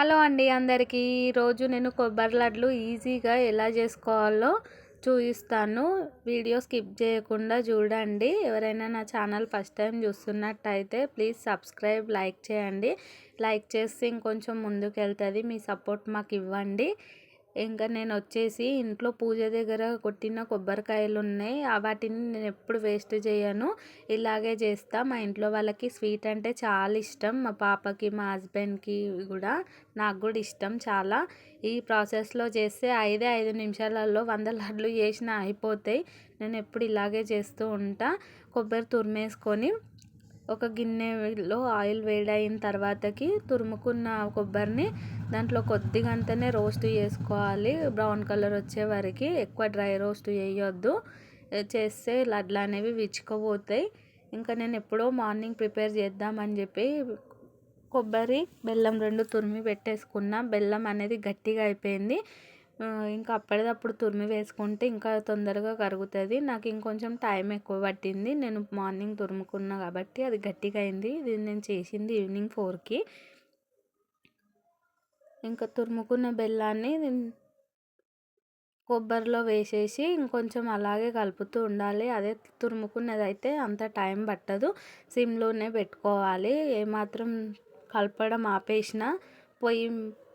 Hello అండి అందరికీ. ఈరోజు నేను కొబ్బరి లడ్లు ఈజీగా ఎలా చేసుకోవాలో చూపిస్తాను. వీడియో స్కిప్ చేయకుండా చూడండి. ఎవరైనా నా ఛానల్ ఫస్ట్ టైం చూస్తున్నట్టయితే ప్లీజ్ సబ్స్క్రైబ్, లైక్ చేయండి. లైక్ చేస్తే ఇంకొంచెం ముందుకు వెళ్తుంది. మీ సపోర్ట్ మాకు ఇవ్వండి. ఇంకా నేను వచ్చేసి ఇంట్లో పూజ దగ్గర కొట్టిన కొబ్బరికాయలు ఉన్నాయి. వాటిని నేను ఎప్పుడు వేస్ట్ చేయను, ఇలాగే చేస్తా. మా ఇంట్లో వాళ్ళకి స్వీట్ అంటే చాలా ఇష్టం. మా పాపకి, మా హస్బెండ్కి కూడా, నాకు కూడా ఇష్టం చాలా. ఈ ప్రాసెస్లో చేస్తే 5 నిమిషాలలో 100 లడ్లు చేసిన అయిపోతాయి. నేను ఎప్పుడు ఇలాగే చేస్తూ ఉంటా. కొబ్బరి తురిమేసుకొని ఒక గిన్నెలో ఆయిల్ వేడైన తర్వాతకి తురుముకున్న కొబ్బరిని దాంట్లో కొద్దిగా అంతనే రోస్ట్ చేసుకోవాలి. బ్రౌన్ కలర్ వచ్చే వరకు, ఎక్కువ డ్రై రోస్ట్ చేయొద్దు. చేస్తే లడ్లు అనేవి విచ్చుకుపోతాయి. ఇంకా నేను ఎప్పుడో మార్నింగ్ ప్రిపేర్ చేద్దామని చెప్పి కొబ్బరి, బెల్లం 2 తురిమి పెట్టేసుకున్నా. బెల్లం అనేది గట్టిగా అయిపోయింది. ఇంకా అప్పటిదప్పుడు తురిమి వేసుకుంటే ఇంకా తొందరగా కరుగుతుంది. నాకు ఇంకొంచెం టైం ఎక్కువ పట్టింది. నేను మార్నింగ్ తురుముకున్నా కాబట్టి అది గట్టిగా అయింది. ఇది నేను చేసింది ఈవినింగ్ 4కి. ఇంకా తురుముకున్న బెల్లాన్ని కొబ్బరిలో వేసేసి ఇంకొంచెం అలాగే కలుపుతూ ఉండాలి. అదే తురుముకున్నది అయితే అంత టైం పట్టదు. సిమ్లోనే పెట్టుకోవాలి. ఏమాత్రం కలపడం ఆపేసిన, పొయ్యి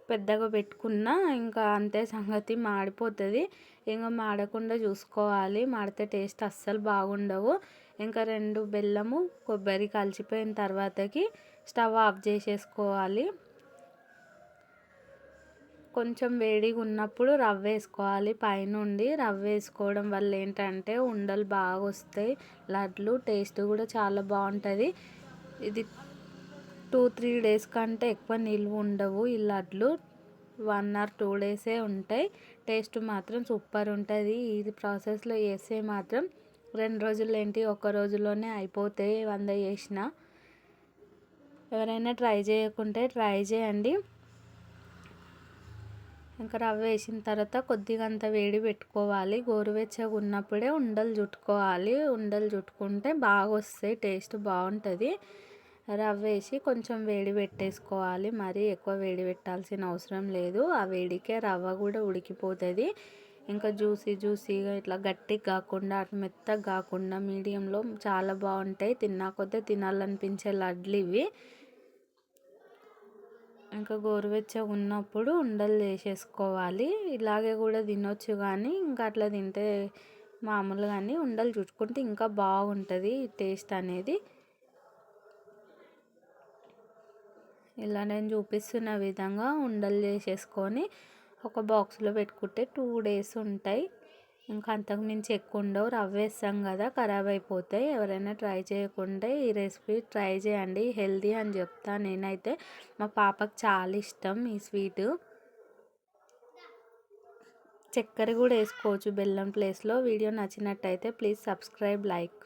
పెద్దగా పెట్టుకున్నా ఇంకా అంతే సంగతి, మాడిపోతుంది. ఇంకా మాడకుండా చూసుకోవాలి. మాడితే టేస్ట్ అస్సలు బాగుండవు. ఇంకా 2 బెల్లము, కొబ్బరి కలిసిపోయిన తర్వాతకి స్టవ్ ఆఫ్ చేసేసుకోవాలి. కొంచెం వేడిగా ఉన్నప్పుడు రవ్వ వేసుకోవాలి పైనుండి. రవ్వ వేసుకోవడం వల్ల ఏంటంటే ఉండలు బాగా వస్తాయి. లడ్లు టేస్ట్ కూడా చాలా బాగుంటుంది. ఇది 2-3 డేస్ కంటే ఎక్కువ నిల్వ ఉండవు ఈ లడ్లు. 1 or 2 డేసే ఉంటాయి. టేస్ట్ మాత్రం సూపర్ ఉంటుంది. ఇది ప్రాసెస్లో చేస్తే మాత్రం 2 రోజులు ఏంటి, 1 రోజులోనే అయిపోతాయి 100 చేసిన. ఎవరైనా ట్రై చేయకుంటే ట్రై చేయండి. ఇంకా రవ్వ వేసిన తర్వాత కొద్దిగా అంత వేడి పెట్టుకోవాలి. గోరువెచ్చగా ఉన్నప్పుడే ఉండలు చుట్టుకోవాలి. ఉండలు చుట్టుకుంటే బాగా వస్తాయి, టేస్ట్ బాగుంటుంది. రవ్వ వేసి కొంచెం వేడి పెట్టేసుకోవాలి. మరీ ఎక్కువ వేడి పెట్టాల్సిన అవసరం లేదు. ఆ వేడికే రవ్వ కూడా ఉడికిపోతుంది. ఇంకా జ్యూసీగా ఇట్లా గట్టిగా కాకుండా అటు మెత్తగా కాకుండా మీడియంలో చాలా బాగుంటాయి. తిన్నాకొద్దే తినాలనిపించే లడ్లు ఇవి. ఇంకా గోరువెచ్చగా ఉన్నప్పుడు ఉండలు చేసేసుకోవాలి. ఇలాగే కూడా తినొచ్చు, కానీ ఇంకా అట్లా తింటే మామూలుగానే ఉండలు చుట్టుకుంటే ఇంకా బాగుంటుంది టేస్ట్ అనేది. ఇలా నేను చూపిస్తున్న విధంగా ఉండలు చేసేసుకొని ఒక బాక్స్లో పెట్టుకుంటే 2 డేస్ ఉంటాయి. ఇంకా అంతకు మించి ఎక్కువ ఉండవు. రవ్వ వేస్తాం కదా, ఖరాబ్ అయిపోతాయి. ఎవరైనా ట్రై చేయకుంటే ఈ రెసిపీ ట్రై చేయండి. హెల్దీ అని చెప్తాను నేనైతే. మా పాపకు చాలా ఇష్టం ఈ స్వీటు. చక్కెర కూడా వేసుకోవచ్చు బెల్లం ప్లేస్లో. వీడియో నచ్చినట్టయితే ప్లీజ్ సబ్స్క్రైబ్, లైక్.